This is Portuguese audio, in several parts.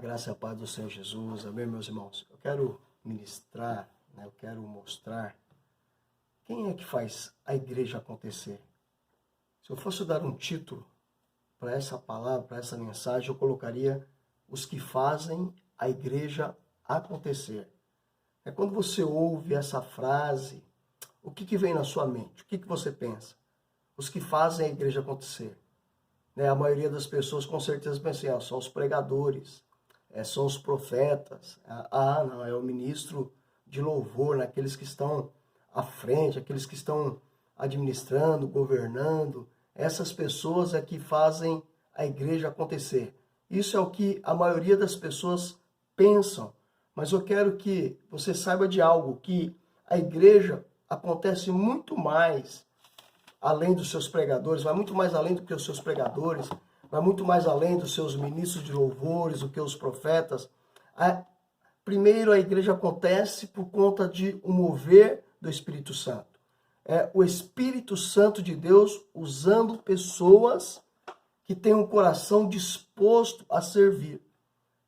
graça e a paz do Senhor Jesus, amém, meus irmãos? Eu quero ministrar, eu quero mostrar quem é que faz a igreja acontecer. Se eu fosse dar um título para essa palavra, para essa mensagem, eu colocaria os que fazem a igreja acontecer. É quando você ouve essa frase, o que vem na sua mente? O que você pensa? Os que fazem a igreja acontecer. A maioria das pessoas com certeza pensa assim, são os pregadores, são os profetas, não, é o ministro de louvor, aqueles que estão à frente, aqueles que estão administrando, governando. Essas pessoas é que fazem a igreja acontecer. Isso é o que a maioria das pessoas pensam. Mas eu quero que você saiba de algo, que a igreja acontece muito mais além dos seus pregadores, vai muito mais além do que os seus pregadores, vai muito mais além dos seus ministros de louvores, do que os profetas. Primeiro, a igreja acontece por conta de um mover do Espírito Santo. É o Espírito Santo de Deus usando pessoas que têm um coração disposto a servir.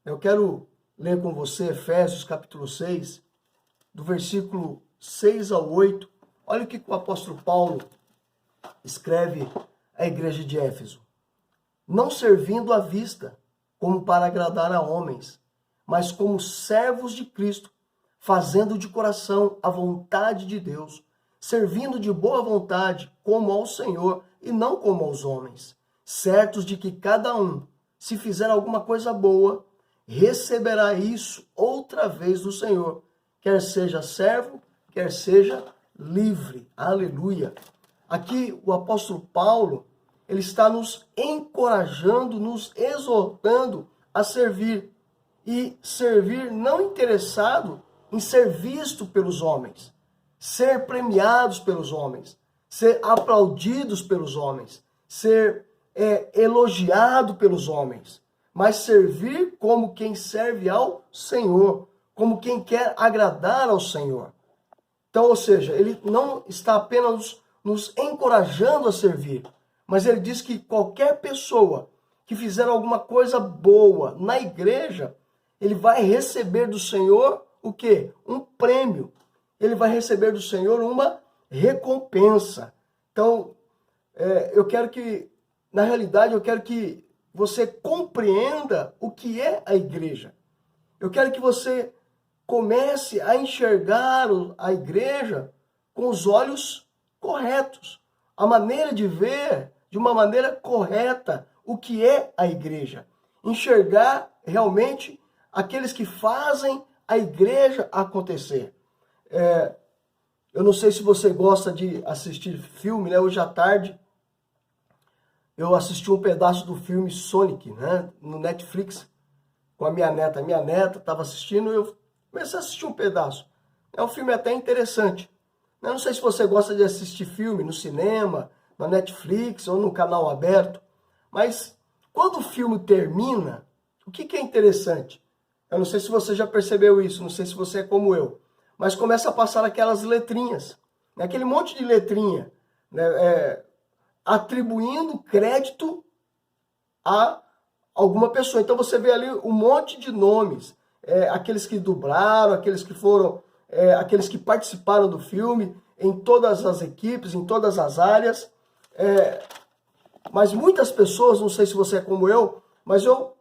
Eu quero ler com você Efésios capítulo 6, do versículo 6 ao 8. Olha o que o apóstolo Paulo escreve à igreja de Éfeso. Não servindo à vista, como para agradar a homens, mas como servos de Cristo, fazendo de coração a vontade de Deus, servindo de boa vontade, como ao Senhor e não como aos homens, certos de que cada um, se fizer alguma coisa boa, receberá isso outra vez do Senhor, quer seja servo, quer seja livre. Aleluia! Aqui o apóstolo Paulo, ele está nos encorajando, nos exortando a servir. E servir não interessado em ser visto pelos homens, ser premiados pelos homens, ser aplaudidos pelos homens, ser elogiado pelos homens, mas servir como quem serve ao Senhor, como quem quer agradar ao Senhor. Então, ou seja, ele não está apenas nos encorajando a servir, mas ele diz que qualquer pessoa que fizer alguma coisa boa na igreja, ele vai receber do Senhor o quê? Um prêmio. Ele vai receber do Senhor uma recompensa. Então, eu quero que, na realidade, eu quero que você compreenda o que é a igreja. Eu quero que você comece a enxergar a igreja com os olhos corretos. A maneira de ver de uma maneira correta o que é a igreja. Enxergar realmente aqueles que fazem a igreja acontecer. Eu não sei se você gosta de assistir filme, Hoje à tarde eu assisti um pedaço do filme Sonic, no Netflix, com a minha neta. A minha neta estava assistindo e eu comecei a assistir um pedaço. É um filme até interessante. Eu não sei se você gosta de assistir filme no cinema, na Netflix ou no canal aberto, mas quando o filme termina, o que é interessante? Eu não sei se você já percebeu isso, não sei se você é como eu, mas começa a passar aquelas letrinhas, aquele monte de letrinha, atribuindo crédito a alguma pessoa. Então você vê ali um monte de nomes, aqueles que dublaram, aqueles que foram, aqueles que participaram do filme, em todas as equipes, em todas as áreas. Mas muitas pessoas, não sei se você é como eu, mas eu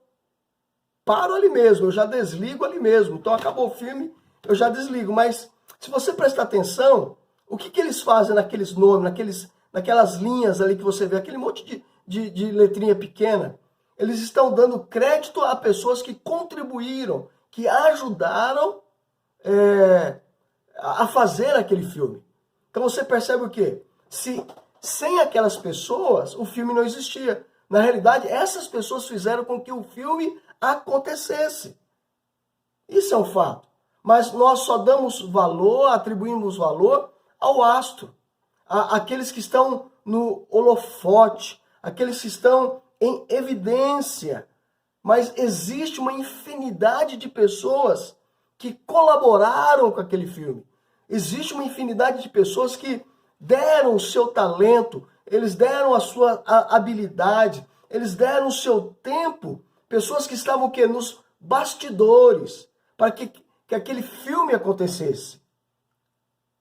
paro ali mesmo, eu já desligo ali mesmo. Então acabou o filme, eu já desligo. Mas se você prestar atenção, o que eles fazem naqueles nomes, naquelas linhas ali que você vê, aquele monte de letrinha pequena, eles estão dando crédito a pessoas que contribuíram, que ajudaram a fazer aquele filme. Então você percebe o quê? Sem aquelas pessoas, o filme não existia. Na realidade, essas pessoas fizeram com que o filme acontecesse. Isso é um fato. Mas nós só damos valor, atribuímos valor ao astro. Aqueles que estão no holofote, aqueles que estão em evidência. Mas existe uma infinidade de pessoas que colaboraram com aquele filme. Existe uma infinidade de pessoas que deram o seu talento, eles deram a sua habilidade, eles deram o seu tempo. Pessoas que estavam nos bastidores para que aquele filme acontecesse.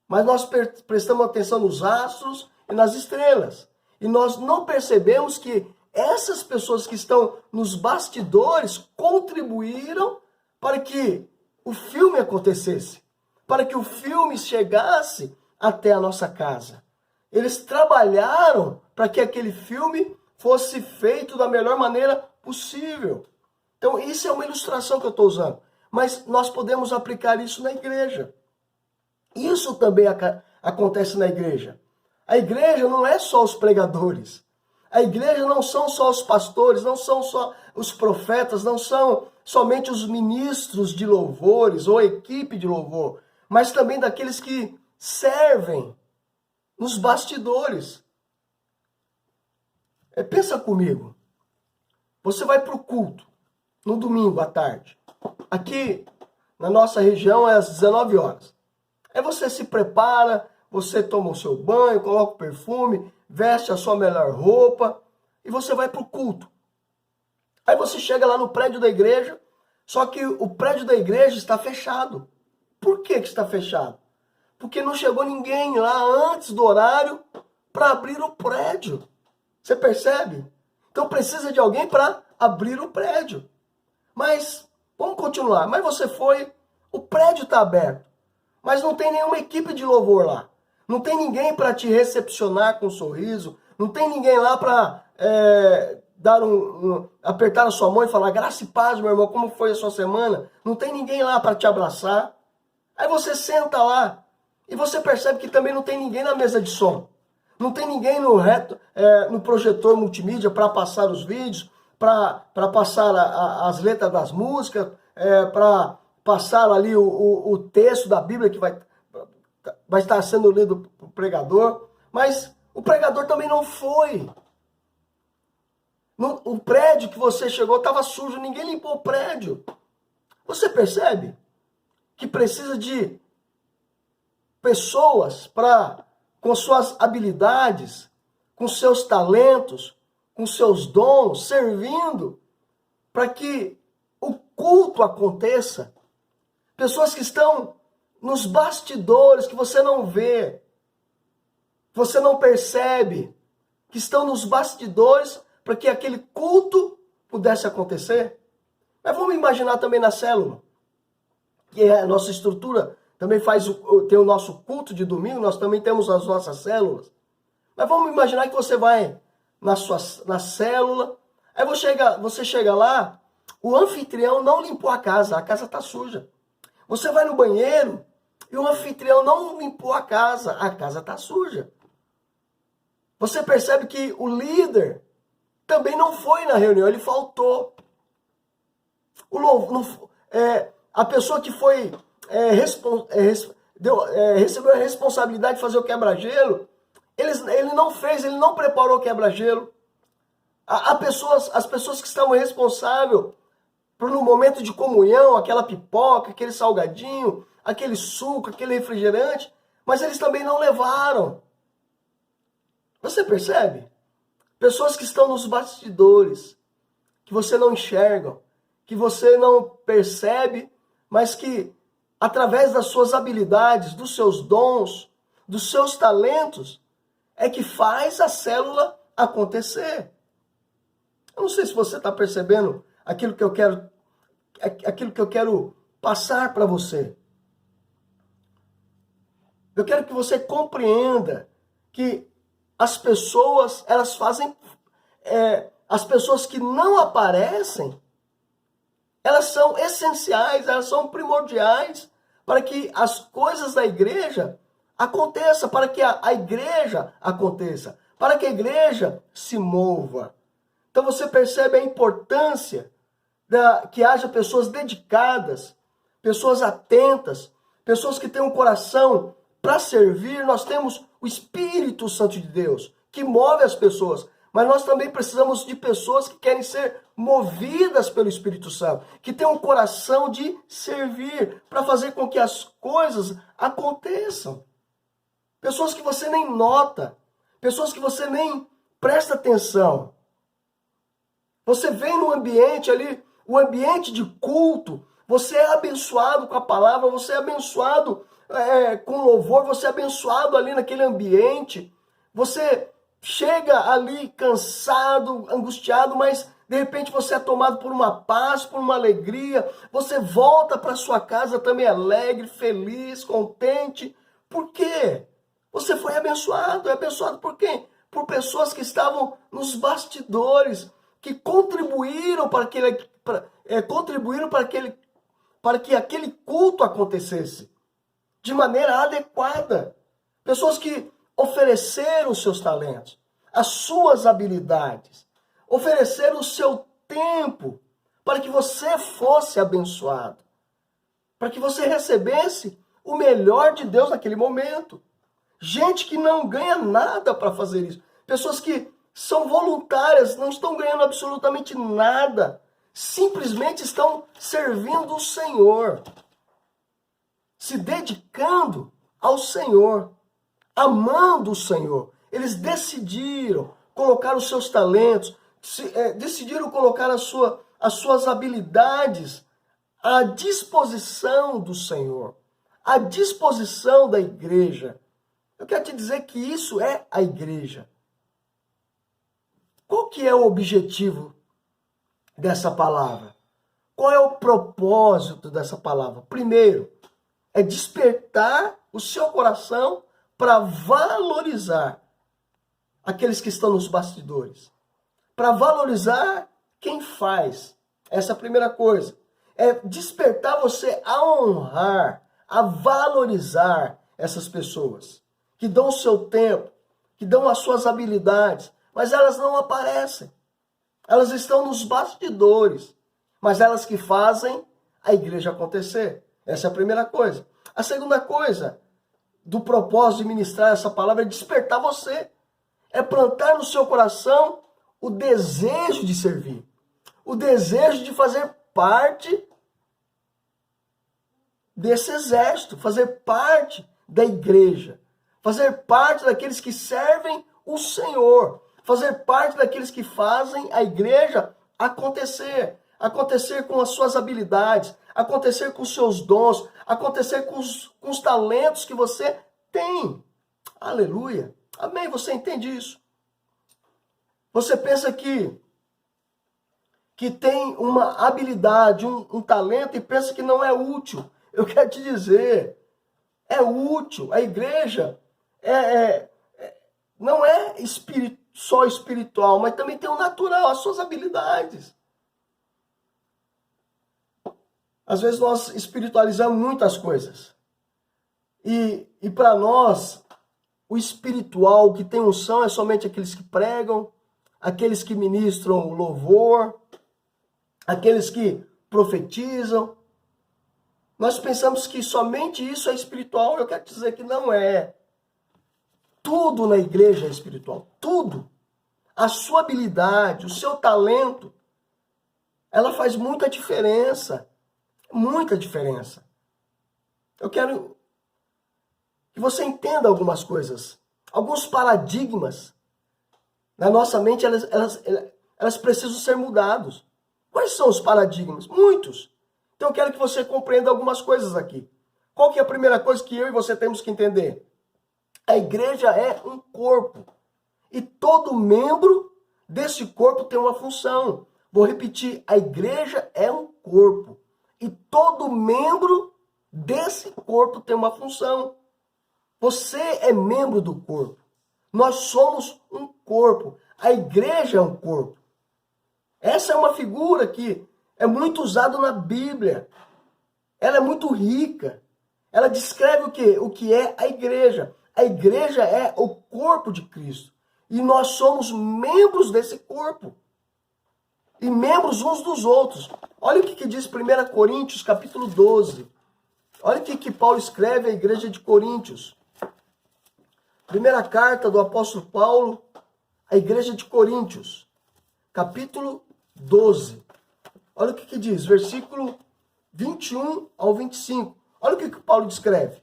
Mas nós prestamos atenção nos astros e nas estrelas. E nós não percebemos que essas pessoas que estão nos bastidores contribuíram para que o filme acontecesse, para que o filme chegasse até a nossa casa. Eles trabalharam para que aquele filme fosse feito da melhor maneira possível. Então, isso é uma ilustração que eu estou usando. Mas nós podemos aplicar isso na igreja. Isso também acontece na igreja. A igreja não é só os pregadores. A igreja não são só os pastores, não são só os profetas, não são somente os ministros de louvores ou a equipe de louvor, mas também daqueles que servem nos bastidores. Pensa comigo. Você vai para o culto no domingo à tarde. Aqui na nossa região é às 19 horas. Aí você se prepara, você toma o seu banho, coloca o perfume, veste a sua melhor roupa e você vai para o culto. Aí você chega lá no prédio da igreja, só que o prédio da igreja está fechado. Por que está fechado? Porque não chegou ninguém lá antes do horário para abrir o prédio. Você percebe? Então precisa de alguém para abrir o prédio. Mas, vamos continuar. Mas você foi, o prédio está aberto. Mas não tem nenhuma equipe de louvor lá. Não tem ninguém para te recepcionar com um sorriso. Não tem ninguém lá para apertar a sua mão e falar, graça e paz, meu irmão, como foi a sua semana? Não tem ninguém lá para te abraçar. Aí você senta lá e você percebe que também não tem ninguém na mesa de som. Não tem ninguém no projetor multimídia para passar os vídeos, para passar as letras das músicas, para passar ali o texto da Bíblia que vai estar sendo lido para o pregador. Mas o pregador também não foi. O prédio que você chegou estava sujo, ninguém limpou o prédio. Você percebe que precisa de pessoas com suas habilidades, com seus talentos, com seus dons, servindo para que o culto aconteça. Pessoas que estão nos bastidores, que você não vê, você não percebe, que estão nos bastidores para que aquele culto pudesse acontecer. Mas vamos imaginar também na célula, que é a nossa estrutura, também tem o nosso culto de domingo, nós também temos as nossas células. Mas vamos imaginar que você vai na célula, aí você chega lá, o anfitrião não limpou a casa está suja. Você vai no banheiro e o anfitrião não limpou a casa está suja. Você percebe que o líder também não foi na reunião, ele faltou. A pessoa que foi recebeu a responsabilidade de fazer o quebra-gelo, ele não fez, ele não preparou o quebra-gelo. As pessoas que estavam responsáveis por no momento de comunhão, aquela pipoca, aquele salgadinho, aquele suco, aquele refrigerante, mas eles também não levaram. Você percebe? Pessoas que estão nos bastidores, que você não enxerga, que você não percebe, mas que através das suas habilidades, dos seus dons, dos seus talentos, é que faz a célula acontecer. Eu não sei se você está percebendo aquilo que eu quero passar para você. Eu quero que você compreenda que as pessoas, elas fazem, as pessoas que não aparecem, elas são essenciais, elas são primordiais para que as coisas da igreja aconteçam, para que a igreja aconteça, para que a igreja se mova. Então você percebe a importância que haja pessoas dedicadas, pessoas atentas, pessoas que têm um coração para servir. Nós temos o Espírito Santo de Deus, que move as pessoas. Mas nós também precisamos de pessoas que querem ser movidas pelo Espírito Santo, que têm um coração de servir, para fazer com que as coisas aconteçam. Pessoas que você nem nota, pessoas que você nem presta atenção. Você vem no ambiente ali, o ambiente de culto, você é abençoado com a palavra, você é abençoado com louvor, você é abençoado ali naquele ambiente. Você chega ali cansado, angustiado, mas de repente você é tomado por uma paz, por uma alegria. Você volta para sua casa também alegre, feliz, contente. Por quê? Você foi abençoado. É abençoado por quem? Por pessoas que estavam nos bastidores, que contribuíram para que aquele culto acontecesse de maneira adequada. Pessoas que ofereceram os seus talentos, as suas habilidades, ofereceram o seu tempo para que você fosse abençoado, para que você recebesse o melhor de Deus naquele momento. Gente que não ganha nada para fazer isso. Pessoas que são voluntárias, não estão ganhando absolutamente nada. Simplesmente estão servindo o Senhor. Se dedicando ao Senhor. Amando o Senhor. Eles decidiram colocar os seus talentos, decidiram colocar as suas habilidades à disposição do Senhor, à disposição da igreja. Eu quero te dizer que isso é a igreja. Qual que é o objetivo dessa palavra? Qual é o propósito dessa palavra? Primeiro, é despertar o seu coração para valorizar aqueles que estão nos bastidores. Para valorizar quem faz. Essa é a primeira coisa. É despertar você a honrar, a valorizar essas pessoas que dão o seu tempo, que dão as suas habilidades, mas elas não aparecem. Elas estão nos bastidores, mas elas que fazem a igreja acontecer. Essa é a primeira coisa. A segunda coisa do propósito de ministrar essa palavra é despertar você. É plantar no seu coração o desejo de servir. O desejo de fazer parte desse exército, fazer parte da igreja, fazer parte daqueles que servem o Senhor, fazer parte daqueles que fazem a igreja acontecer, acontecer com as suas habilidades, acontecer com os seus dons, acontecer com os talentos que você tem. Aleluia. Amém? Você entende isso? Você pensa que tem uma habilidade, um talento e pensa que não é útil. Eu quero te dizer, é útil. A igreja não é só espiritual, mas também tem o natural, as suas habilidades. Às vezes nós espiritualizamos muitas coisas. E para nós, o espiritual, o que tem unção, é somente aqueles que pregam, aqueles que ministram o louvor, aqueles que profetizam. Nós pensamos que somente isso é espiritual. Eu quero dizer que não é. Tudo na igreja é espiritual. Tudo. A sua habilidade, o seu talento, ela faz muita diferença. Muita diferença. Eu quero que você entenda algumas coisas. Alguns paradigmas na nossa mente, elas precisam ser mudados. Quais são os paradigmas? Muitos. Então eu quero que você compreenda algumas coisas aqui. Qual que é a primeira coisa que eu e você temos que entender? A igreja é um corpo. E todo membro desse corpo tem uma função. Vou repetir, a igreja é um corpo. E todo membro desse corpo tem uma função. Você é membro do corpo. Nós somos um corpo. A igreja é um corpo. Essa é uma figura que é muito usada na Bíblia. Ela é muito rica. Ela descreve o quê? O que é a igreja. A igreja é o corpo de Cristo. E nós somos membros desse corpo. E membros uns dos outros. Olha o que diz 1 Coríntios, capítulo 12. Olha o que Paulo escreve à igreja de Coríntios. Primeira carta do apóstolo Paulo à igreja de Coríntios, capítulo 12. Olha o que diz, versículo 21 ao 25. Olha o que Paulo descreve.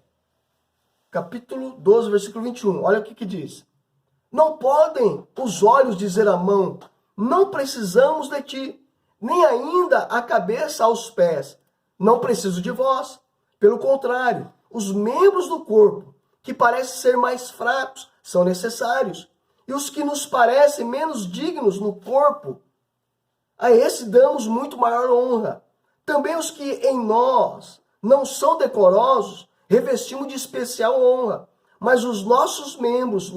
Capítulo 12, versículo 21. Olha o que diz. Não podem os olhos dizer à mão, não precisamos de ti, nem ainda a cabeça aos pés. Não preciso de vós. Pelo contrário, os membros do corpo, que parecem ser mais fracos, são necessários. E os que nos parecem menos dignos no corpo, a esse damos muito maior honra. Também os que em nós não são decorosos, revestimos de especial honra. Mas os nossos membros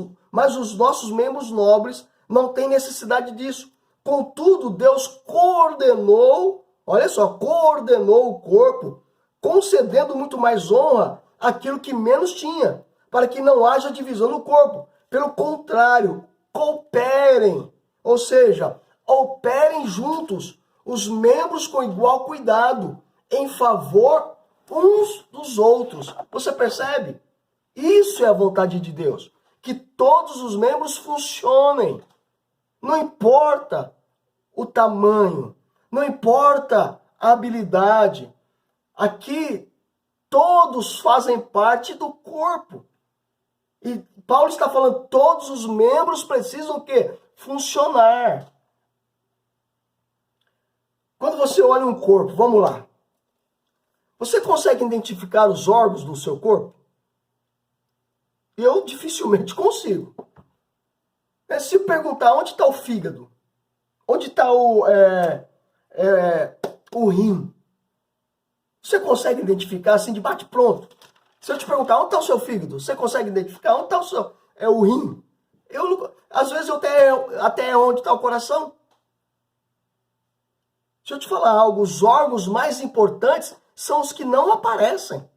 nobres não têm necessidade disso. Contudo, Deus coordenou, olha só, coordenou o corpo, concedendo muito mais honra àquilo que menos tinha, para que não haja divisão no corpo. Pelo contrário, cooperem, ou seja, operem juntos os membros com igual cuidado, em favor uns dos outros. Você percebe? Isso é a vontade de Deus. Que todos os membros funcionem. Não importa o tamanho, não importa a habilidade. Aqui, todos fazem parte do corpo. E Paulo está falando, todos os membros precisam o quê? Funcionar. Quando você olha um corpo, vamos lá. Você consegue identificar os órgãos do seu corpo? Eu dificilmente consigo. Se perguntar onde está o fígado, onde está o rim, você consegue identificar assim de bate-pronto? Se eu te perguntar onde está o seu fígado, você consegue identificar onde está o rim? Às vezes até onde está o coração. Deixa eu te falar algo, os órgãos mais importantes são os que não aparecem.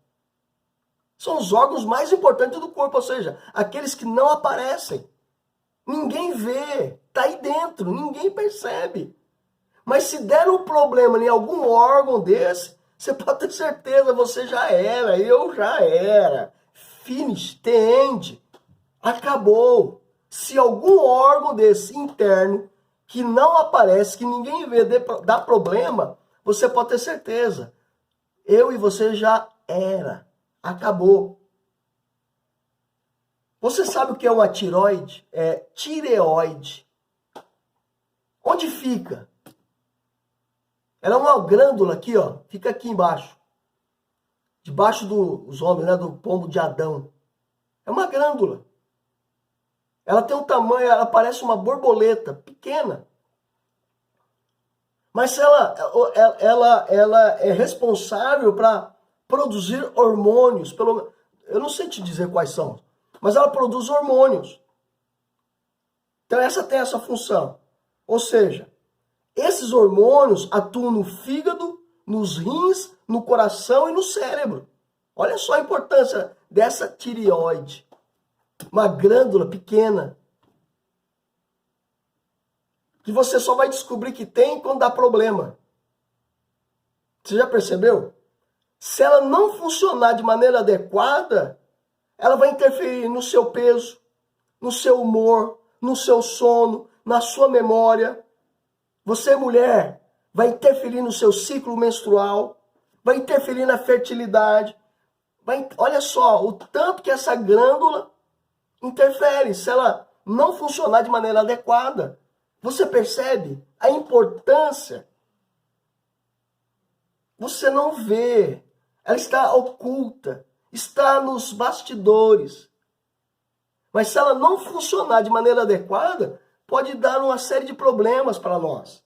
São os órgãos mais importantes do corpo, ou seja, aqueles que não aparecem. Ninguém vê, está aí dentro, ninguém percebe. Mas se der um problema em algum órgão desse, você pode ter certeza, você já era, eu já era. Finish, the end, acabou. Se algum órgão desse interno, que não aparece, que ninguém vê, dá problema, você pode ter certeza. Eu e você já era, acabou. Você sabe o que é uma tireoide? É tireoide. Onde fica? Ela é uma glândula aqui, ó. Fica aqui embaixo. Debaixo dos homens, né? Do pombo de Adão. É uma glândula. Ela tem um tamanho, ela parece uma borboleta pequena. Mas ela é responsável para produzir hormônios. Eu não sei te dizer quais são. Mas ela produz hormônios. Então essa tem essa função. Ou seja, esses hormônios atuam no fígado, nos rins, no coração e no cérebro. Olha só a importância dessa tireoide. Uma glândula pequena. Que você só vai descobrir que tem quando dá problema. Você já percebeu? Se ela não funcionar de maneira adequada, ela vai interferir no seu peso, no seu humor, no seu sono, na sua memória. Você, mulher, vai interferir no seu ciclo menstrual, vai interferir na fertilidade. Olha só, o tanto que essa glândula interfere. Se ela não funcionar de maneira adequada, você percebe a importância? Você não vê. Ela está oculta. Está nos bastidores. Mas se ela não funcionar de maneira adequada, pode dar uma série de problemas para nós.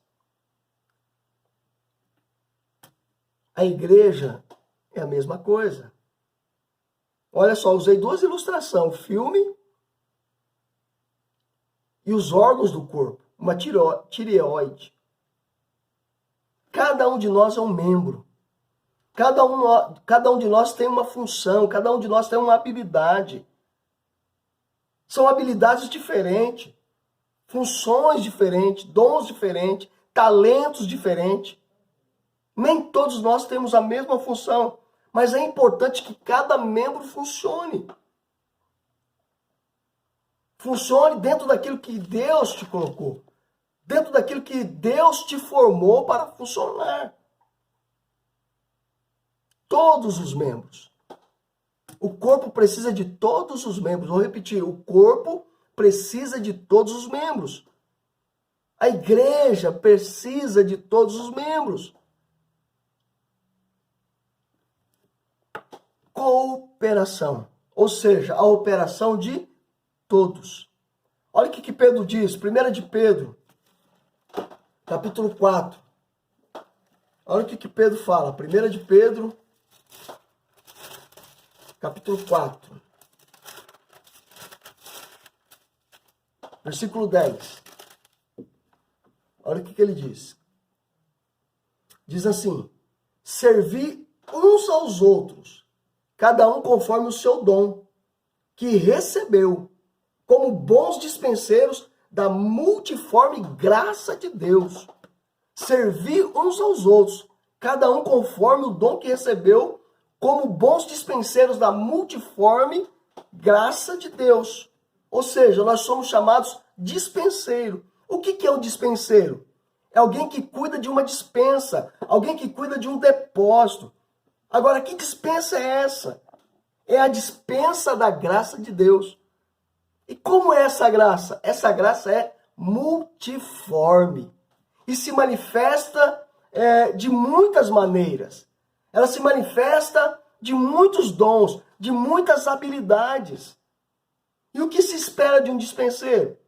A igreja é a mesma coisa. Olha só, usei duas ilustrações, o filme e os órgãos do corpo, uma tireoide. Cada um de nós é um membro. Cada um de nós tem uma função, cada um de nós tem uma habilidade. São habilidades diferentes, funções diferentes, dons diferentes, talentos diferentes. Nem todos nós temos a mesma função, mas é importante que cada membro funcione. Funcione dentro daquilo que Deus te colocou, dentro daquilo que Deus te formou para funcionar. Todos os membros. O corpo precisa de todos os membros. Vou repetir, o corpo precisa de todos os membros. A igreja precisa de todos os membros. Cooperação, ou seja, a operação de todos. Olha o que Pedro diz, 1 de Pedro, capítulo 4. Olha o que Pedro fala, 1 de Pedro, capítulo 4, versículo 10. Olha o que ele diz. Diz assim: servi uns aos outros, cada um conforme o seu dom, que recebeu, como bons dispenseiros da multiforme graça de Deus. Servi uns aos outros, cada um conforme o dom que recebeu, como bons dispenseiros da multiforme graça de Deus. Ou seja, nós somos chamados dispenseiro. O que é um dispenseiro? É alguém que cuida de uma dispensa, alguém que cuida de um depósito. Agora, que dispensa é essa? É a dispensa da graça de Deus. E como é essa graça? Essa graça é multiforme e se manifesta de muitas maneiras. Ela se manifesta de muitos dons, de muitas habilidades. E o que se espera de um dispenseiro?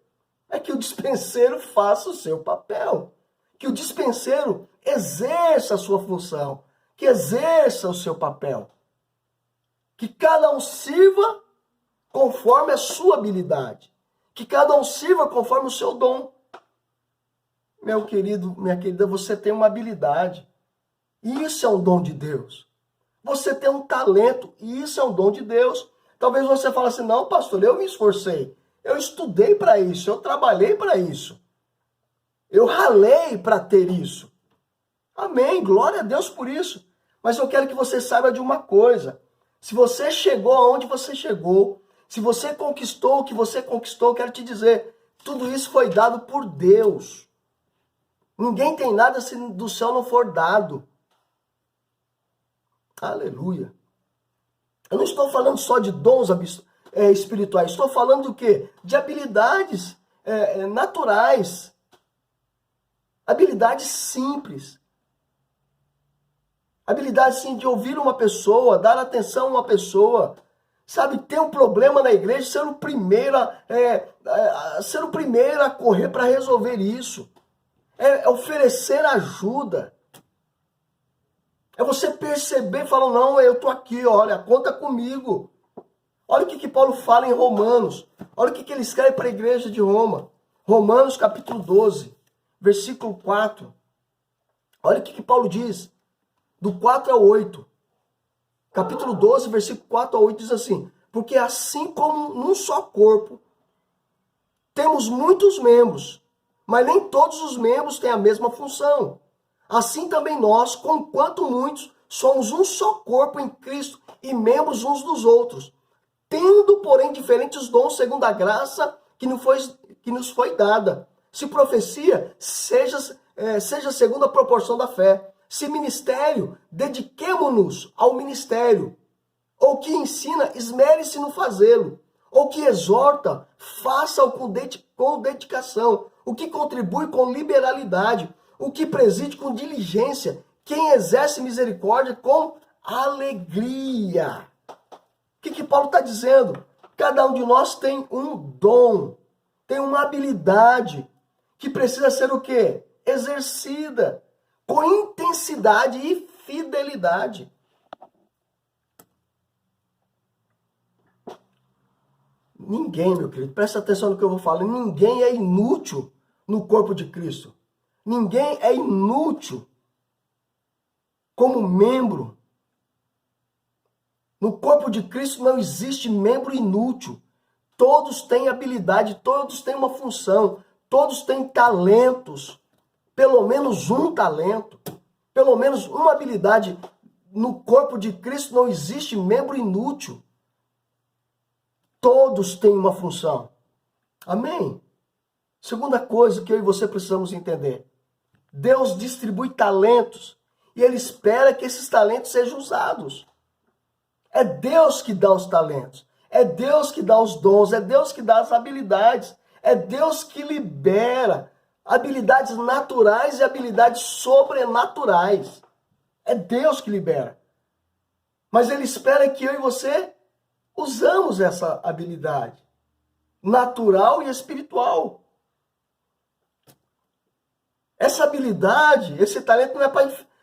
É que o dispenseiro faça o seu papel, que o dispenseiro exerça a sua função, que exerça o seu papel, que cada um sirva conforme a sua habilidade, que cada um sirva conforme o seu dom. Meu querido, minha querida, você tem uma habilidade, e isso é um dom de Deus. Você tem um talento, e isso é um dom de Deus. Talvez você fale assim: não, pastor, eu me esforcei, eu estudei para isso, eu trabalhei para isso, eu ralei para ter isso. Amém, glória a Deus por isso. Mas eu quero que você saiba de uma coisa: se você chegou aonde você chegou, se você conquistou o que você conquistou, eu quero te dizer, tudo isso foi dado por Deus. Ninguém tem nada se do céu não for dado. Aleluia. Eu não estou falando só de dons espirituais, estou falando do quê? De habilidades naturais. Habilidades simples. Habilidade, sim, de ouvir uma pessoa, dar atenção a uma pessoa. Sabe, ter um problema na igreja, ser o primeiro a correr para resolver isso. É oferecer ajuda. É você perceber e falar: não, eu estou aqui, olha, conta comigo. Olha o que Paulo fala em Romanos. Olha o que ele escreve para a igreja de Roma. Romanos capítulo 12, versículo 4. Olha o que Paulo diz. Do 4 ao 8. Capítulo 12, versículo 4 a 8 diz assim: porque assim como num só corpo temos muitos membros, mas nem todos os membros têm a mesma função. Assim também nós, conquanto muitos, somos um só corpo em Cristo e membros uns dos outros, tendo, porém, diferentes dons segundo a graça que nos foi dada. Se profecia, seja segundo a proporção da fé. Se ministério, dediquemo-nos ao ministério. Ou que ensina, esmere-se no fazê-lo. Ou que exorta, faça-o com dedicação. O que contribui com liberalidade. O que preside com diligência. Quem exerce misericórdia com alegria. O que Paulo está dizendo? Cada um de nós tem um dom, tem uma habilidade que precisa ser o quê? Exercida com intensidade e fidelidade. Ninguém, meu querido, presta atenção no que eu vou falar, ninguém é inútil no corpo de Cristo. Ninguém é inútil como membro. No corpo de Cristo não existe membro inútil. Todos têm habilidade, todos têm uma função, todos têm talentos. Pelo menos um talento, pelo menos uma habilidade. No corpo de Cristo não existe membro inútil. Todos têm uma função. Amém? Segunda coisa que eu e você precisamos entender. Deus distribui talentos e Ele espera que esses talentos sejam usados. É Deus que dá os talentos. É Deus que dá os dons. É Deus que dá as habilidades. É Deus que libera habilidades naturais e habilidades sobrenaturais. É Deus que libera. Mas Ele espera que eu e você usamos essa habilidade natural e espiritual. Essa habilidade, esse talento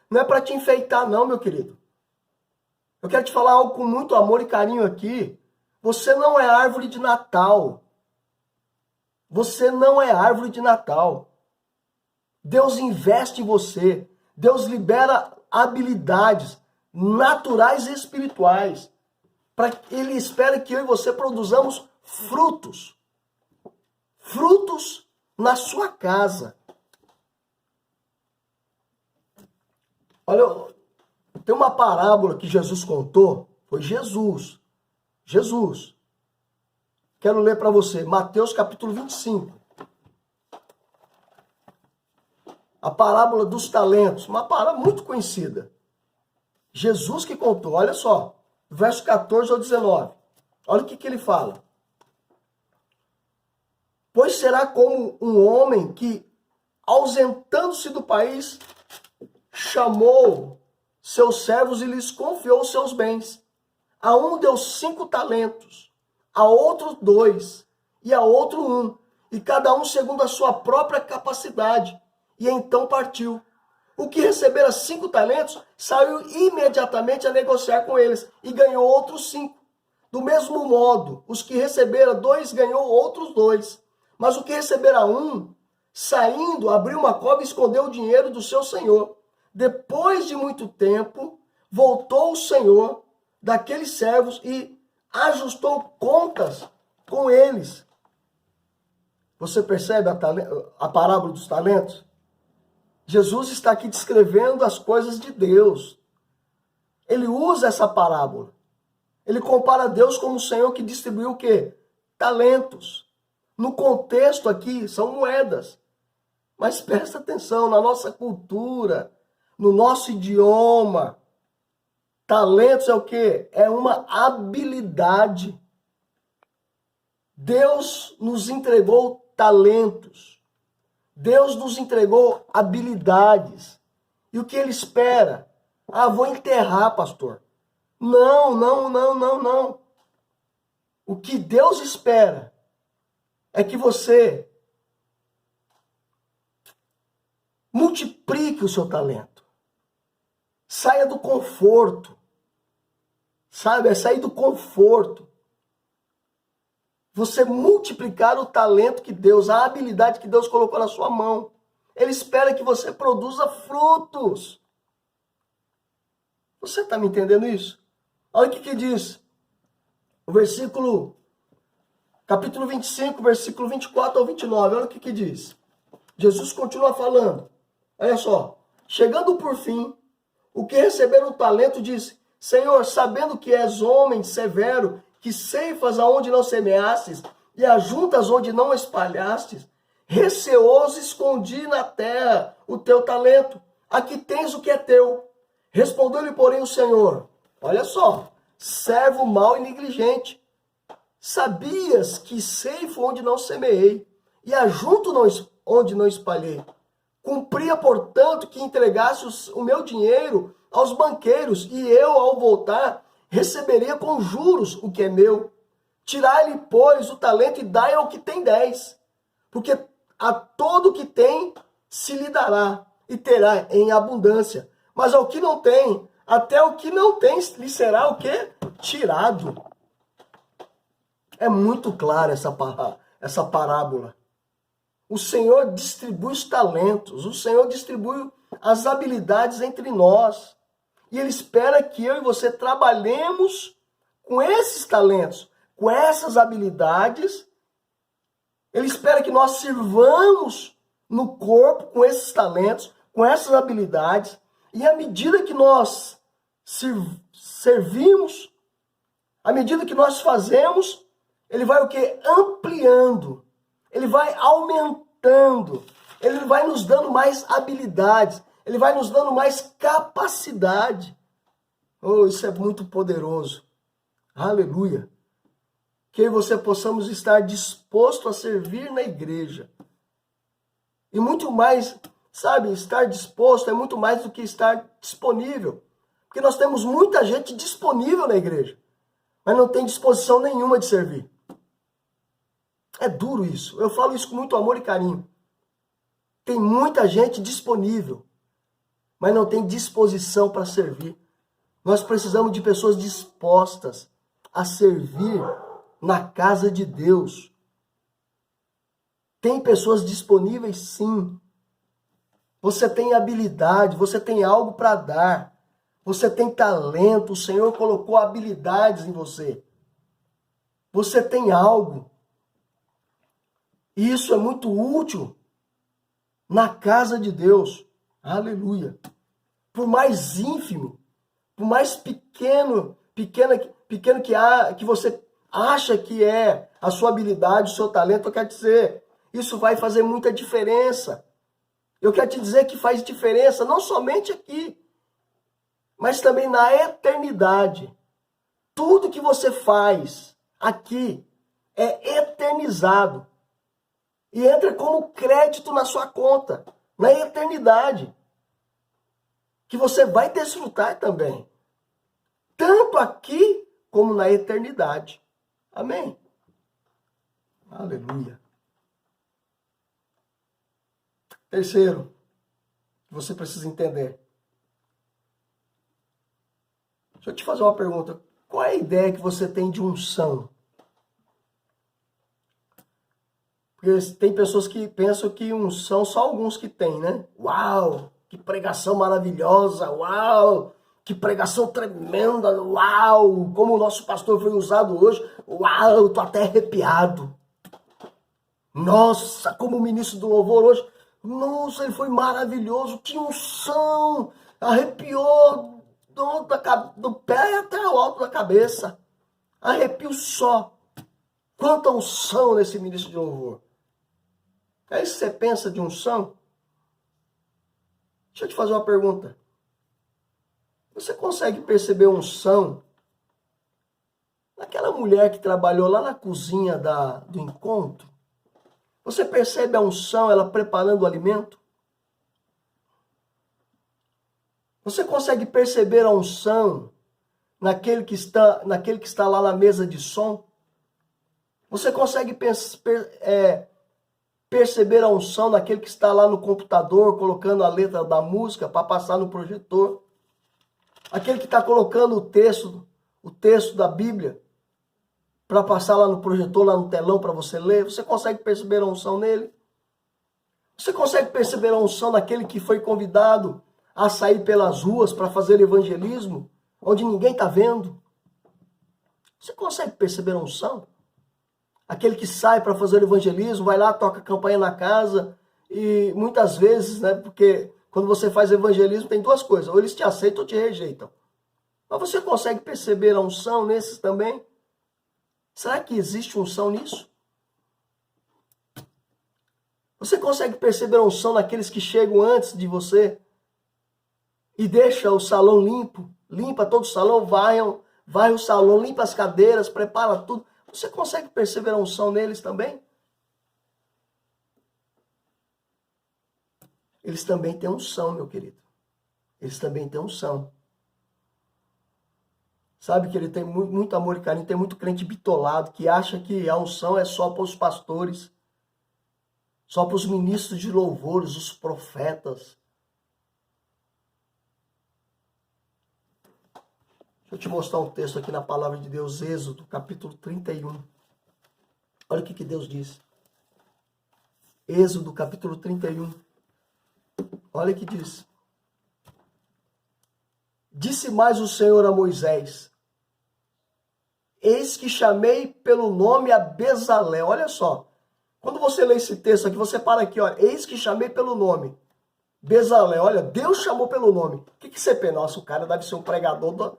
não é para te enfeitar, não, meu querido. Eu quero te falar algo com muito amor e carinho aqui. Você não é árvore de Natal. Você não é árvore de Natal. Deus investe em você. Deus libera habilidades naturais e espirituais. Ele espera que eu e você produzamos frutos. Frutos na sua casa. Olha, tem uma parábola que Jesus contou. Foi Jesus. Quero ler para você. Mateus capítulo 25. A parábola dos talentos. Uma parábola muito conhecida. Jesus que contou. Olha só. Verso 14 ao 19. Olha o que ele fala. Pois será como um homem que, ausentando-se do país, chamou seus servos e lhes confiou seus bens. A um deu 5 talentos, a outro 2, e a outro 1, e cada um segundo a sua própria capacidade. E então partiu. O que recebera 5 talentos saiu imediatamente a negociar com eles e ganhou outros 5. Do mesmo modo, os que receberam 2 ganhou outros 2. Mas o que recebera 1, saindo, abriu uma cova e escondeu o dinheiro do seu senhor. Depois de muito tempo, voltou o senhor daqueles servos e ajustou contas com eles. Você percebe a parábola dos talentos? Jesus está aqui descrevendo as coisas de Deus. Ele usa essa parábola. Ele compara Deus como o Senhor que distribuiu o quê? Talentos. No contexto aqui, são moedas. Mas presta atenção, na nossa cultura, no nosso idioma, talentos é o quê? É uma habilidade. Deus nos entregou talentos. Deus nos entregou habilidades. E o que Ele espera? Ah, vou enterrar, pastor. Não. O que Deus espera é que você multiplique o seu talento. Saia do conforto. Sabe? É sair do conforto. Você multiplicar o talento que Deus, a habilidade que Deus colocou na sua mão. Ele espera que você produza frutos. Você está me entendendo isso? Olha o que diz. O capítulo 25, versículo 24 ao 29. Olha o que diz. Jesus continua falando. Olha só. Chegando por fim, o que receberam o talento disse: Senhor, sabendo que és homem severo, que ceifas aonde não semeastes e ajuntas onde não espalhastes, receoso escondi na terra o teu talento. Aqui tens o que é teu. Respondeu-lhe, porém, o Senhor: olha só, servo mau e negligente. Sabias que ceifo onde não semeei e ajunto onde não espalhei. Cumpria, portanto, que entregasse o meu dinheiro aos banqueiros, e eu, ao voltar, receberia com juros o que é meu. Tirai-lhe, pois, o talento e dai ao que tem 10. Porque a todo que tem se lhe dará, e terá em abundância. Mas ao que não tem, até o que não tem lhe será o quê? Tirado. É muito clara essa parábola. O Senhor distribui os talentos, o Senhor distribui as habilidades entre nós. E Ele espera que eu e você trabalhemos com esses talentos, com essas habilidades. Ele espera que nós sirvamos no corpo com esses talentos, com essas habilidades. E à medida que nós servimos, à medida que nós fazemos, Ele vai o quê? Ampliando. Ele vai aumentando. Ele vai nos dando mais habilidades. Ele vai nos dando mais capacidade. Oh, isso é muito poderoso. Aleluia. Que você possamos estar disposto a servir na igreja. E muito mais, sabe, estar disposto é muito mais do que estar disponível. Porque nós temos muita gente disponível na igreja, mas não tem disposição nenhuma de servir. É duro isso. Eu falo isso com muito amor e carinho. Tem muita gente disponível, mas não tem disposição para servir. Nós precisamos de pessoas dispostas a servir na casa de Deus. Tem pessoas disponíveis, sim. Você tem habilidade, você tem algo para dar. Você tem talento, o Senhor colocou habilidades em você. Você tem algo. E isso é muito útil na casa de Deus. Aleluia. Por mais ínfimo, por mais pequeno que você acha que é a sua habilidade, o seu talento, eu quero dizer, isso vai fazer muita diferença. Eu quero te dizer que faz diferença não somente aqui, mas também na eternidade. Tudo que você faz aqui é eternizado e entra como crédito na sua conta, na eternidade, que você vai desfrutar também, tanto aqui como na eternidade. Amém? Aleluia. Terceiro, que você precisa entender. Deixa eu te fazer uma pergunta. Qual é a ideia que você tem de unção? Porque tem pessoas que pensam que unção só alguns que tem, né? Uau, que pregação maravilhosa, uau, que pregação tremenda, uau, como o nosso pastor foi usado hoje, uau, eu tô até arrepiado. Nossa, como o ministro do louvor hoje, nossa, ele foi maravilhoso, que unção, arrepiou do pé até o alto da cabeça. Arrepio só. Quanta unção nesse ministro de louvor. É isso que você pensa de unção? Deixa eu te fazer uma pergunta. Você consegue perceber unção naquela mulher que trabalhou lá na cozinha do encontro? Você percebe a unção, ela preparando o alimento? Você consegue perceber a unção naquele que está lá na mesa de som? Você consegue perceber a unção naquele que está lá no computador, colocando a letra da música para passar no projetor? Aquele que está colocando o texto da Bíblia, para passar lá no projetor, lá no telão para você ler? Você consegue perceber a unção nele? Você consegue perceber a unção naquele que foi convidado a sair pelas ruas para fazer evangelismo, onde ninguém está vendo? Você consegue perceber a unção? Aquele que sai para fazer evangelismo, vai lá, toca campanha na casa, e muitas vezes, né, porque quando você faz evangelismo tem duas coisas, ou eles te aceitam ou te rejeitam. Mas você consegue perceber a unção nesses também? Será que existe unção nisso? Você consegue perceber a unção naqueles que chegam antes de você e deixa o salão limpo, limpa todo o salão, vai o salão, limpa as cadeiras, prepara tudo. Você consegue perceber a unção neles também? Eles também têm unção, meu querido. Eles também têm unção. Sabe que ele tem muito amor e carinho, tem muito crente bitolado que acha que a unção é só para os pastores, só para os ministros de louvores, os profetas. Deixa eu te mostrar um texto aqui na palavra de Deus, Êxodo, capítulo 31. Olha o que Deus diz. Êxodo, capítulo 31. Olha o que diz. Disse mais o Senhor a Moisés: eis que chamei pelo nome a Bezalel. Olha só. Quando você lê esse texto aqui, você para aqui, olha. Eis que chamei pelo nome. Bezalel, olha, Deus chamou pelo nome. O que você pensa? Nossa, o cara deve ser um pregador.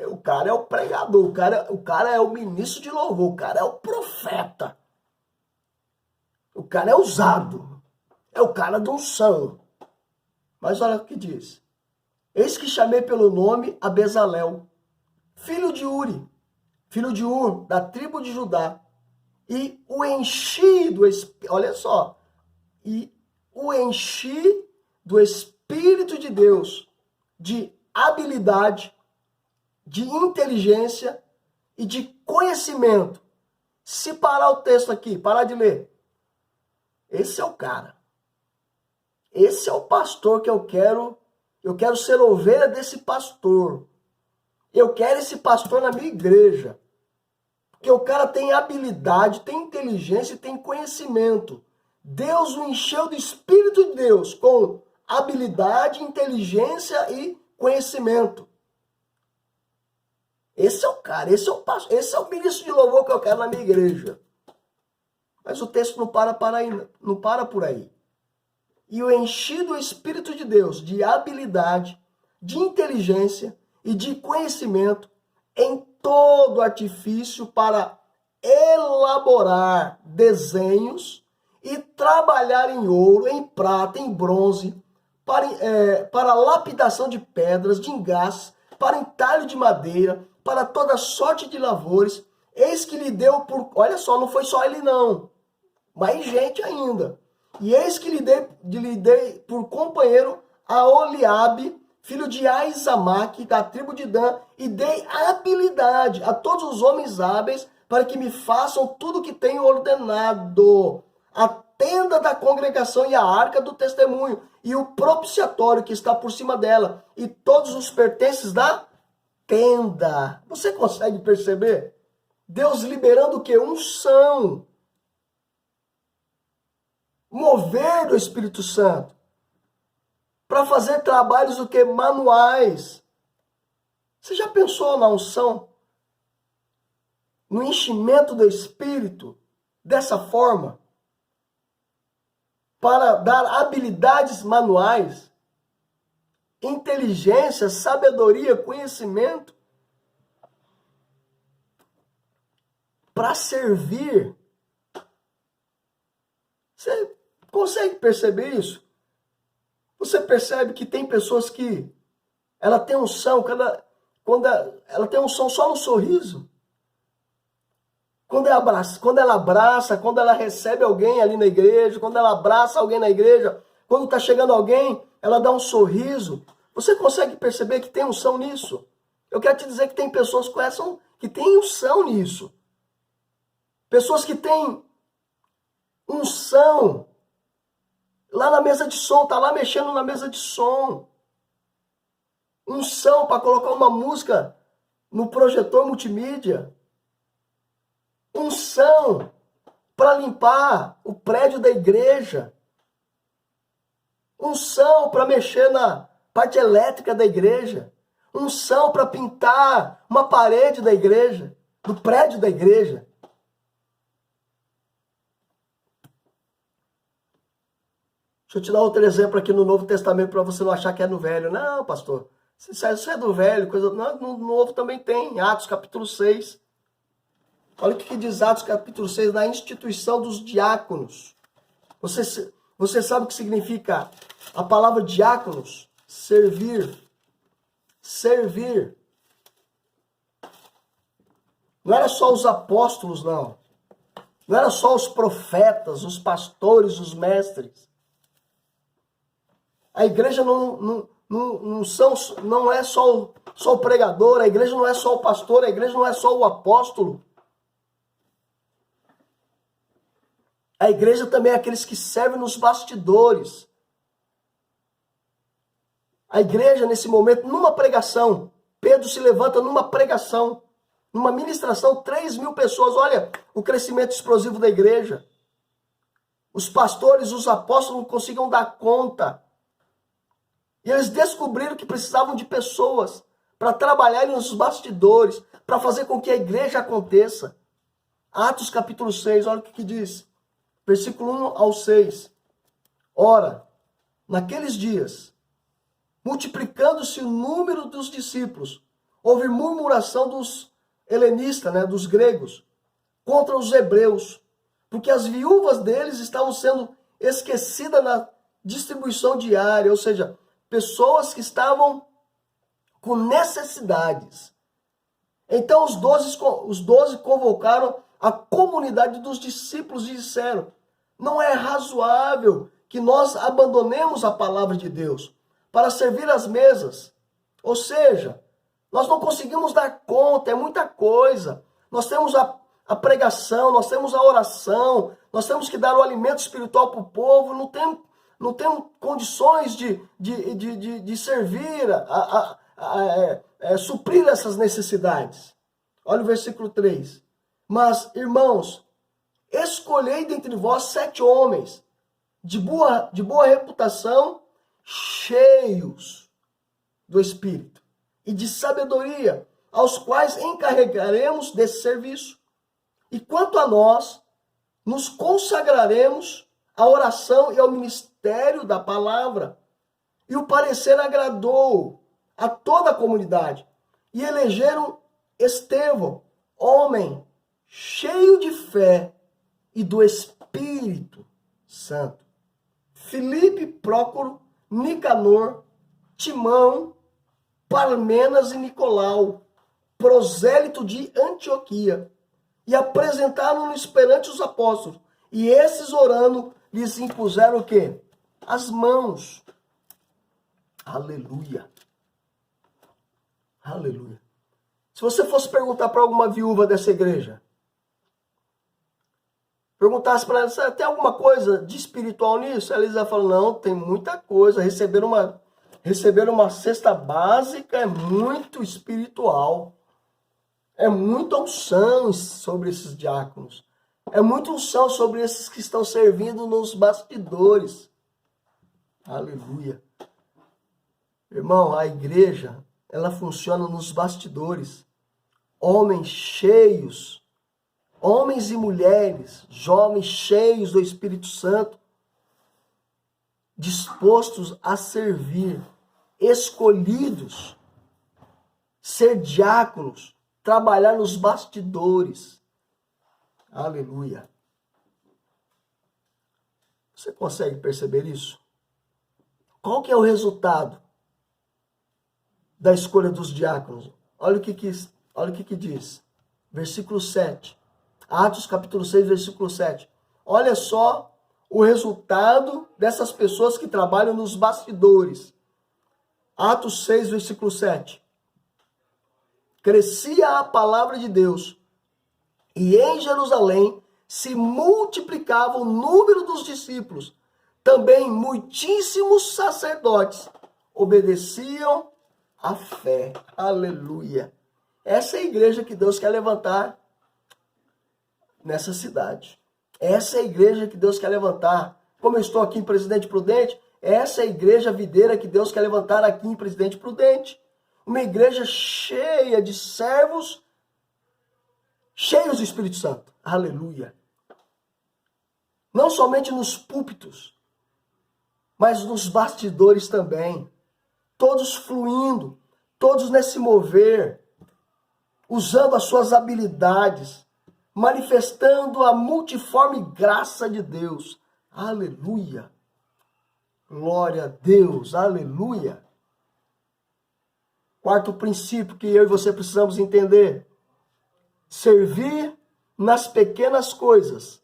O cara é o pregador, o cara é o ministro de louvor, o cara é o profeta. O cara é usado. É o cara da unção. Mas olha o que diz. Eis que chamei pelo nome a Bezalel, filho de Uri, filho de Ur, da tribo de Judá, e o enchi do Espírito, olha só, e o enchi do Espírito de Deus, de habilidade, de inteligência e de conhecimento. Se parar o texto aqui, parar de ler, esse é o cara. Esse é o pastor que eu quero ser ovelha desse pastor. Eu quero esse pastor na minha igreja. Porque o cara tem habilidade, tem inteligência e tem conhecimento. Deus o encheu do Espírito de Deus com habilidade, inteligência e conhecimento. Esse é o cara, esse é o pastor, esse é o ministro de louvor que eu quero na minha igreja. Mas o texto não para por aí. E o enchi do Espírito de Deus de habilidade, de inteligência e de conhecimento em todo artifício para elaborar desenhos e trabalhar em ouro, em prata, em bronze, para lapidação de pedras, de engaste, para entalho de madeira, para toda sorte de lavores. Eis que lhe deu por... Olha só, não foi só ele não, mais gente ainda. E eis que lhe dei por companheiro a Oliabe, filho de Aizamaque, da tribo de Dan, e dei habilidade a todos os homens hábeis para que me façam tudo o que tenho ordenado. A tenda da congregação e a arca do testemunho, e o propiciatório que está por cima dela, e todos os pertences da tenda. Você consegue perceber? Deus liberando o quê? Unção. Mover do Espírito Santo. Para fazer trabalhos o quê? Manuais. Você já pensou na unção? No enchimento do Espírito? Dessa forma? Para dar habilidades manuais, inteligência, sabedoria, conhecimento, para servir. Você consegue perceber isso? Você percebe que tem pessoas que ela tem unção, quando ela tem unção só no sorriso. Quando ela abraça, quando ela recebe alguém ali na igreja, quando ela abraça alguém na igreja, quando está chegando alguém, ela dá um sorriso. Você consegue perceber que tem unção nisso? Eu quero te dizer que tem pessoas que têm unção nisso. Pessoas que têm unção lá na mesa de som, tá lá mexendo na mesa de som. Unção para colocar uma música no projetor multimídia. Unção para limpar o prédio da igreja. Unção para mexer na parte elétrica da igreja. Unção para pintar uma parede da igreja, do prédio da igreja. Deixa eu te dar outro exemplo aqui no Novo Testamento para você não achar que é no Velho. Não, pastor, isso é do Velho. No Novo também tem, Atos capítulo 6. Olha o que diz Atos capítulo 6, na instituição dos diáconos. Você sabe o que significa a palavra diáconos? Servir. Servir. Não era só os apóstolos, não. Não era só os profetas, os pastores, os mestres. A igreja não é só o pregador, a igreja não é só o pastor, a igreja não é só o apóstolo. A igreja também é aqueles que servem nos bastidores. A igreja, nesse momento, numa pregação, Pedro se levanta numa pregação, numa ministração, 3.000 pessoas. Olha o crescimento explosivo da igreja. Os pastores, os apóstolos não conseguiam dar conta. E eles descobriram que precisavam de pessoas para trabalharem nos bastidores, para fazer com que a igreja aconteça. Atos capítulo 6, olha o que diz. Versículo 1 ao 6. Ora, naqueles dias, multiplicando-se o número dos discípulos, houve murmuração dos helenistas, dos gregos, contra os hebreus, porque as viúvas deles estavam sendo esquecidas na distribuição diária, ou seja, pessoas que estavam com necessidades. Então os 12 convocaram a comunidade dos discípulos e disseram: não é razoável que nós abandonemos a palavra de Deus para servir as mesas. Ou seja, nós não conseguimos dar conta, é muita coisa. Nós temos a pregação, nós temos a oração, nós temos que dar o alimento espiritual para o povo, não temos condições de servir, suprir essas necessidades. Olha o versículo 3. Mas, irmãos, escolhei dentre vós 7 homens de boa reputação, cheios do Espírito e de sabedoria, aos quais encarregaremos desse serviço. E quanto a nós, nos consagraremos à oração e ao ministério da palavra. E o parecer agradou a toda a comunidade. E elegeram Estevão, homem cheio de fé e do Espírito Santo. Filipe, Prócoro, Nicanor, Timão, Parmenas e Nicolau, prosélito de Antioquia, e apresentaram-nos perante os apóstolos. E esses, orando, lhes impuseram o quê? As mãos. Aleluia. Aleluia. Se você fosse perguntar para alguma viúva dessa igreja, perguntasse para ela, tem alguma coisa de espiritual nisso? Ela ia falar, não, tem muita coisa. Receber uma cesta básica é muito espiritual. É muita unção sobre esses diáconos. É muita unção sobre esses que estão servindo nos bastidores. Aleluia. Irmão, a igreja, ela funciona nos bastidores. Homens cheios, homens e mulheres, jovens cheios do Espírito Santo, dispostos a servir, escolhidos, ser diáconos, trabalhar nos bastidores. Aleluia. Você consegue perceber isso? Qual que é o resultado da escolha dos diáconos? Olha o que diz. Versículo 7. Atos capítulo 6, versículo 7. Olha só o resultado dessas pessoas que trabalham nos bastidores. Atos 6, versículo 7. Crescia a palavra de Deus, e em Jerusalém se multiplicava o número dos discípulos. Também muitíssimos sacerdotes obedeciam à fé. Aleluia. Essa é a igreja que Deus quer levantar nessa cidade. Essa é a igreja que Deus quer levantar. Como eu estou aqui em Presidente Prudente, essa é a igreja videira que Deus quer levantar aqui em Presidente Prudente. Uma igreja cheia de servos, cheios do Espírito Santo. Aleluia. Não somente nos púlpitos, mas nos bastidores também. Todos fluindo, todos nesse mover, usando as suas habilidades, manifestando a multiforme graça de Deus. Aleluia. Glória a Deus. Aleluia. Quarto princípio que eu e você precisamos entender. Servir nas pequenas coisas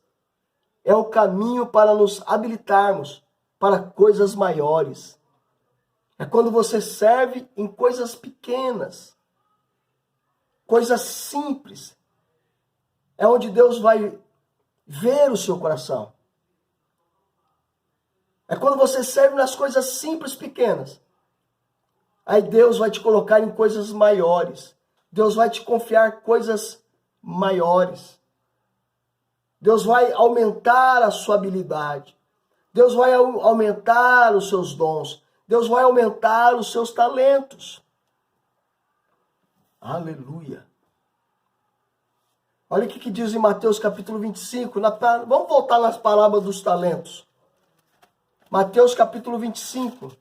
é o caminho para nos habilitarmos para coisas maiores. É quando você serve em coisas pequenas, coisas simples. É onde Deus vai ver o seu coração. É quando você serve nas coisas simples, pequenas. Aí Deus vai te colocar em coisas maiores. Deus vai te confiar coisas maiores. Deus vai aumentar a sua habilidade. Deus vai aumentar os seus dons. Deus vai aumentar os seus talentos. Aleluia. Olha o que diz em Mateus capítulo 25. Vamos voltar nas parábolas dos talentos. Mateus capítulo 25.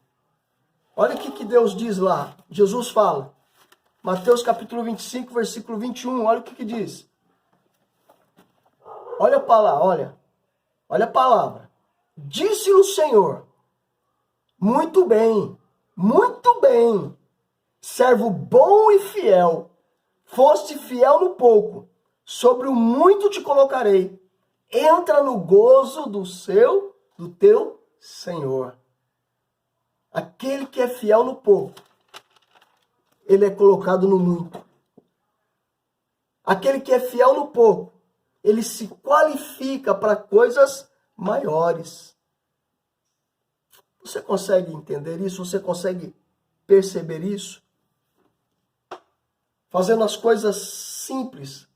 Olha o que Deus diz lá. Jesus fala. Mateus capítulo 25, versículo 21. Olha o que diz. Olha para lá, olha. Olha a palavra. Disse o Senhor. Muito bem, servo bom e fiel. Foste fiel no pouco, sobre o muito te colocarei. Entra no gozo do teu Senhor. Aquele que é fiel no pouco, ele é colocado no muito. Aquele que é fiel no pouco, ele se qualifica para coisas maiores. Você consegue entender isso? Você consegue perceber isso? Fazendo as coisas simples.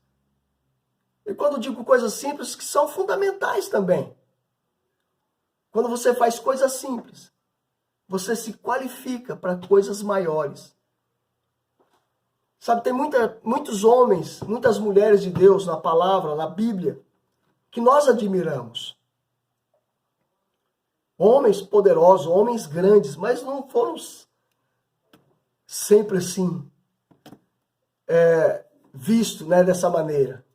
E quando digo coisas simples, que são fundamentais também. Quando você faz coisas simples, você se qualifica para coisas maiores. Sabe, tem muitos homens, muitas mulheres de Deus na palavra, na Bíblia, que nós admiramos. Homens poderosos, homens grandes, mas não foram sempre assim, vistos, né, dessa maneira.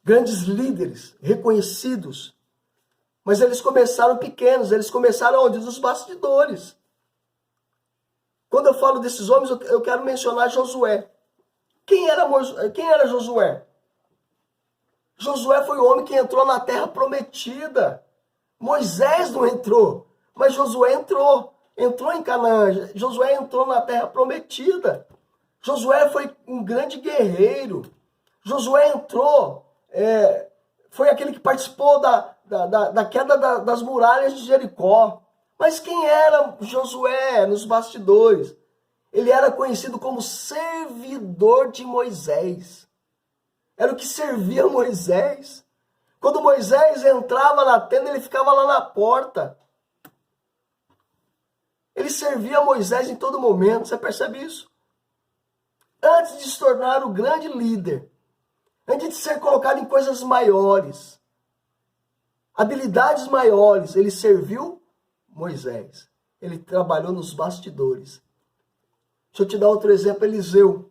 Grandes líderes, reconhecidos, mas eles começaram pequenos, eles começaram onde? Nos bastidores. Quando eu falo desses homens, eu quero mencionar Josué. Quem era Josué? Josué foi o homem que entrou na terra prometida. Moisés não entrou, mas Josué entrou. Entrou em Canaã. Josué entrou na terra prometida. Josué foi um grande guerreiro. Josué entrou, foi aquele que participou da queda das muralhas de Jericó. Mas quem era Josué nos bastidores? Ele era conhecido como servidor de Moisés. Era o que servia Moisés. Quando Moisés entrava na tenda, ele ficava lá na porta. Ele servia Moisés em todo momento. Você percebe isso? Antes de se tornar o grande líder, antes de ser colocado em coisas maiores, habilidades maiores, ele serviu Moisés. Ele trabalhou nos bastidores. Deixa eu te dar outro exemplo, Eliseu.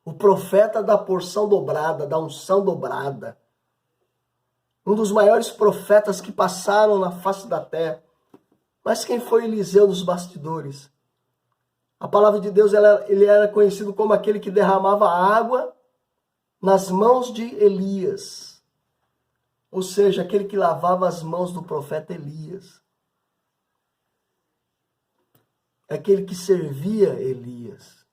O profeta da porção dobrada, da unção dobrada. Um dos maiores profetas que passaram na face da terra. Mas quem foi Eliseu nos bastidores? A palavra de Deus, ele era conhecido como aquele que derramava água nas mãos de Elias. Ou seja, aquele que lavava as mãos do profeta Elias. Aquele que servia Elias.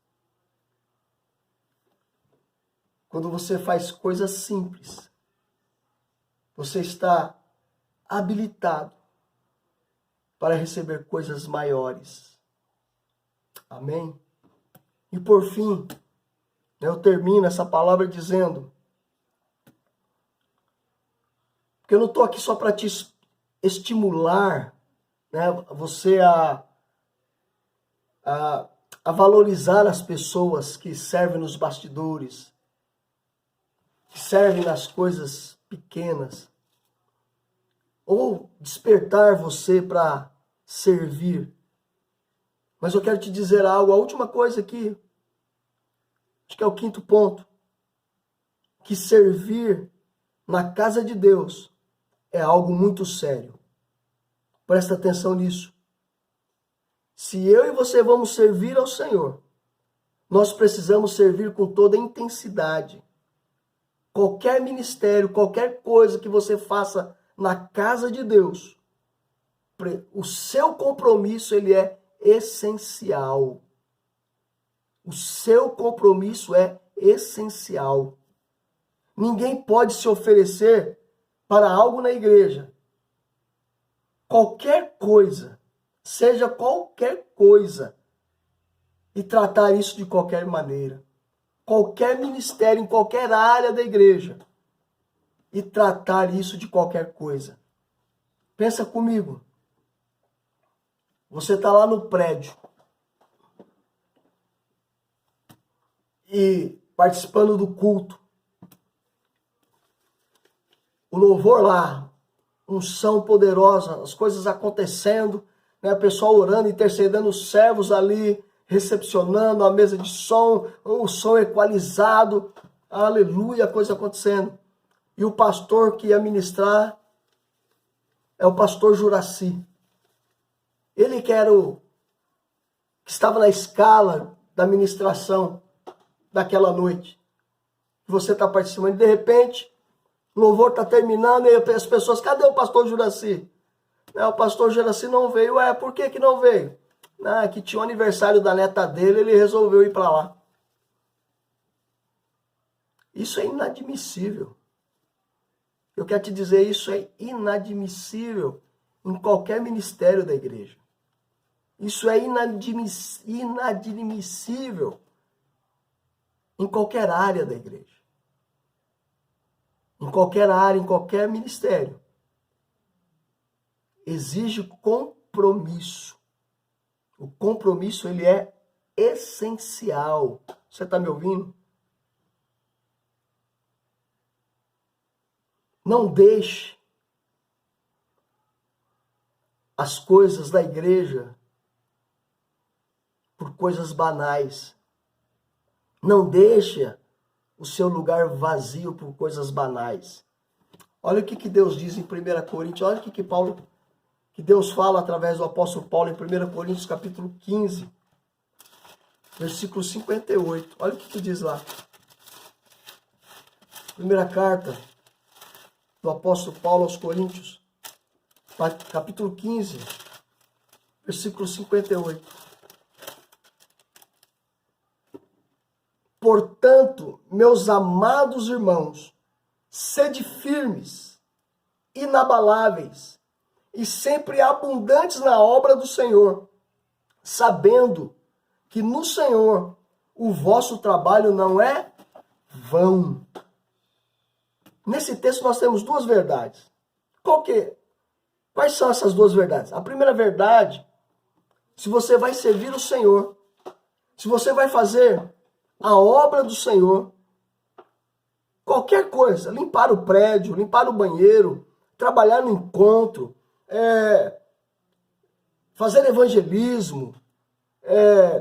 Quando você faz coisas simples, você está habilitado para receber coisas maiores. Amém? E por fim, eu termino essa palavra dizendo, porque eu não estou aqui só para te estimular, né, você a valorizar as pessoas que servem nos bastidores, que servem nas coisas pequenas, ou despertar você para servir. Mas eu quero te dizer algo, a última coisa aqui, acho que é o 5º ponto, que servir na casa de Deus é algo muito sério. Presta atenção nisso. Se eu e você vamos servir ao Senhor, nós precisamos servir com toda intensidade. Qualquer ministério, qualquer coisa que você faça na casa de Deus, o seu compromisso ele é essencial. O seu compromisso é essencial. Ninguém pode se oferecer para algo na igreja. Qualquer coisa, seja qualquer coisa, e tratar isso de qualquer maneira. Qualquer ministério, em qualquer área da igreja, e tratar isso de qualquer coisa. Pensa comigo. Você está lá no prédio e participando do culto. O louvor lá, unção poderosa, as coisas acontecendo, né? O pessoal orando, intercedendo, os servos ali, recepcionando a mesa de som, o som equalizado, aleluia, a coisa acontecendo. E o pastor que ia ministrar é o pastor Juraci. Ele que estava na escala da ministração daquela noite. Você está participando e de repente O louvor está terminando e as pessoas, cadê o pastor Juraci? O pastor Juraci não veio. Ué, por que não veio? Que tinha o aniversário da neta dele, ele resolveu ir para lá. Isso é inadmissível. Eu quero te dizer, isso é inadmissível em qualquer ministério da igreja. Isso é inadmissível em qualquer área da igreja. Em qualquer área, em qualquer ministério. Exige compromisso. O compromisso, ele é essencial. Você está me ouvindo? Não deixe as coisas da igreja por coisas banais. Não deixe o seu lugar vazio por coisas banais. Olha o que Deus diz em 1 Coríntios, olha o que Deus fala através do apóstolo Paulo em 1 Coríntios capítulo 15, versículo 58. Olha o que diz lá. Primeira carta do apóstolo Paulo aos Coríntios, capítulo 15, versículo 58. Portanto, meus amados irmãos, sede firmes, inabaláveis e sempre abundantes na obra do Senhor, sabendo que no Senhor o vosso trabalho não é vão. Nesse texto nós temos duas verdades. Quais são essas duas verdades? A primeira verdade, se você vai servir o Senhor, se você vai fazer a obra do Senhor, qualquer coisa, limpar o prédio, limpar o banheiro, trabalhar no encontro, fazer evangelismo,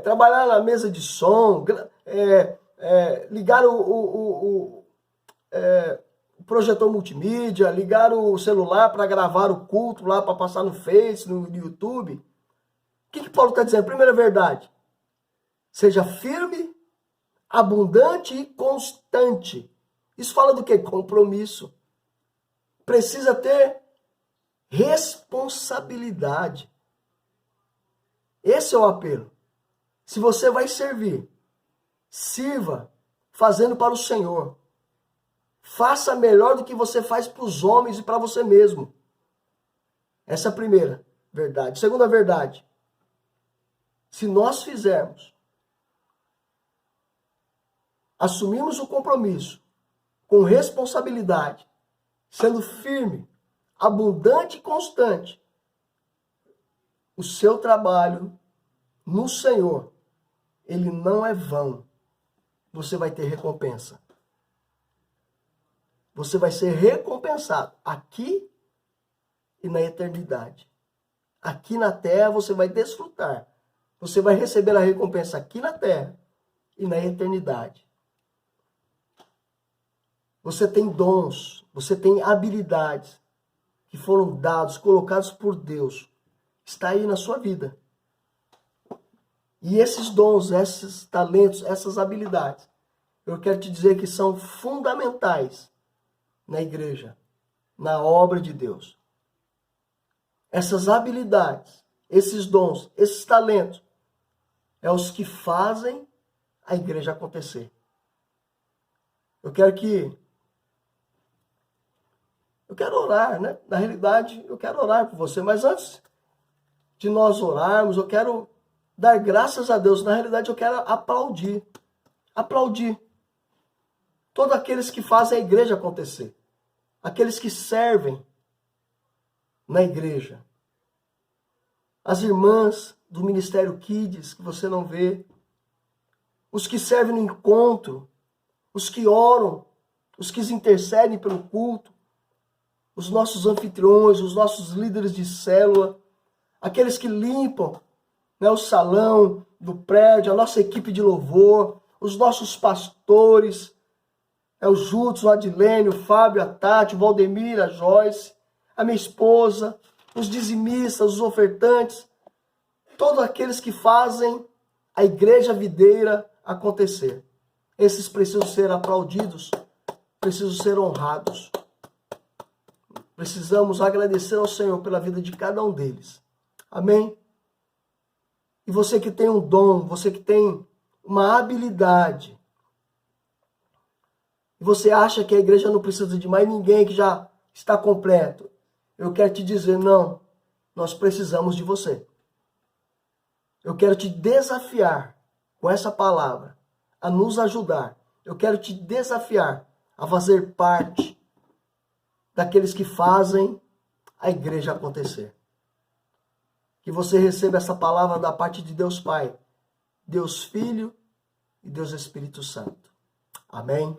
trabalhar na mesa de som, ligar o projetor multimídia, ligar o celular para gravar o culto lá, para passar no Face, no YouTube. O que Paulo está dizendo? Primeira verdade, seja firme, abundante e constante. Isso fala do quê? Compromisso. Precisa ter responsabilidade. Esse é o apelo. Se você vai servir, sirva fazendo para o Senhor. Faça melhor do que você faz para os homens e para você mesmo. Essa é a primeira verdade. Segunda verdade. Se nós fizermos, assumirmos o compromisso com responsabilidade, sendo firme, abundante e constante, o seu trabalho no Senhor, ele não é vão. Você vai ter recompensa. Você vai ser recompensado aqui e na eternidade. Aqui na terra você vai desfrutar. Você vai receber a recompensa aqui na terra e na eternidade. Você tem dons, você tem habilidades que foram dados, colocados por Deus. Está aí na sua vida. E esses dons, esses talentos, essas habilidades, eu quero te dizer que são fundamentais na igreja, na obra de Deus. Essas habilidades, esses dons, esses talentos, é os que fazem a igreja acontecer. Eu quero orar, né? Na realidade, eu quero orar por você, mas antes de nós orarmos, eu quero dar graças a Deus. Na realidade, eu quero aplaudir todos aqueles que fazem a igreja acontecer. Aqueles que servem na igreja. As irmãs do Ministério Kids, que você não vê. Os que servem no encontro. Os que oram. Os que intercedem pelo culto. Os nossos anfitriões, os nossos líderes de célula. Aqueles que limpam, né, o salão do prédio, a nossa equipe de louvor. Os nossos pastores. O Judson, o Adilene, o Fábio, a Tati, o Valdemir, a Joyce, a minha esposa, os dizimistas, os ofertantes, todos aqueles que fazem a igreja videira acontecer. Esses precisam ser aplaudidos, precisam ser honrados. Precisamos agradecer ao Senhor pela vida de cada um deles. Amém? E você que tem um dom, você que tem uma habilidade, e você acha que a igreja não precisa de mais ninguém, que já está completo, eu quero te dizer, não, nós precisamos de você. Eu quero te desafiar com essa palavra a nos ajudar. Eu quero te desafiar a fazer parte daqueles que fazem a igreja acontecer. Que você receba essa palavra da parte de Deus Pai, Deus Filho e Deus Espírito Santo. Amém?